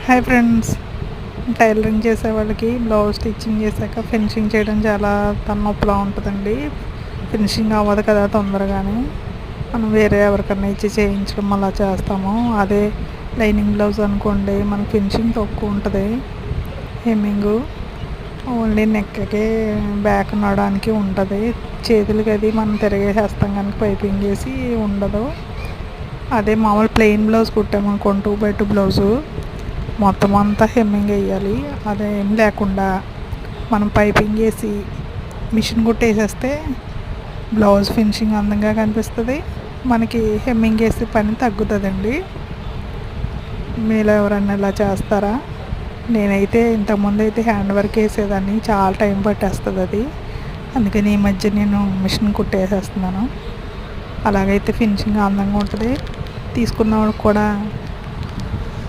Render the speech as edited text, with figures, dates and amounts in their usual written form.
Hi friends, tailoring చేసే వాళ్ళకి blouse stitching చేశాక ఫినిషింగ్ చేయడం చాలా తలనొప్పిలా ఉంటుందండి. ఫినిషింగ్ అవ్వదు కదా తొందరగానే. మనం వేరే ఎవరికన్నా ఇచ్చి చేయించడం అలా చేస్తాము. అదే లైనింగ్ బ్లౌజ్ అనుకోండి, మనకు ఫినిషింగ్ తక్కువ ఉంటుంది. హెమ్మింగు ఓన్లీ నెక్కి బ్యాక్ నడడానికి ఉంటుంది. చేతులకి అది మనం తిరిగేసేస్తాం కనుక పైపింగ్ వేసి ఉండదు. అదే మామూలు ప్లెయిన్ బ్లౌజ్ కుట్టామనుకోండి, 2x2 బ్లౌజు మొత్తం అంతా హెమ్మింగ్ వేయాలి. అదేం లేకుండా మనం పైపింగ్ వేసి మిషన్ కుట్టేసేస్తే బ్లౌజ్ ఫినిషింగ్ అందంగా కనిపిస్తుంది. మనకి హెమ్మింగ్ వేసే పని తగ్గుతుందండి. మీలో ఎవరన్నా ఇలా చేస్తారా? నేనైతే ఇంతకుముందు అయితే హ్యాండ్ వర్క్ వేసేదాన్ని, చాలా టైం పట్టేస్తుంది అది. అందుకని ఈ మధ్య నేను మిషన్ కుట్టేసేస్తున్నాను. అలాగైతే ఫినిషింగ్ అందంగా ఉంటుంది. తీసుకున్న వాళ్ళకి కూడా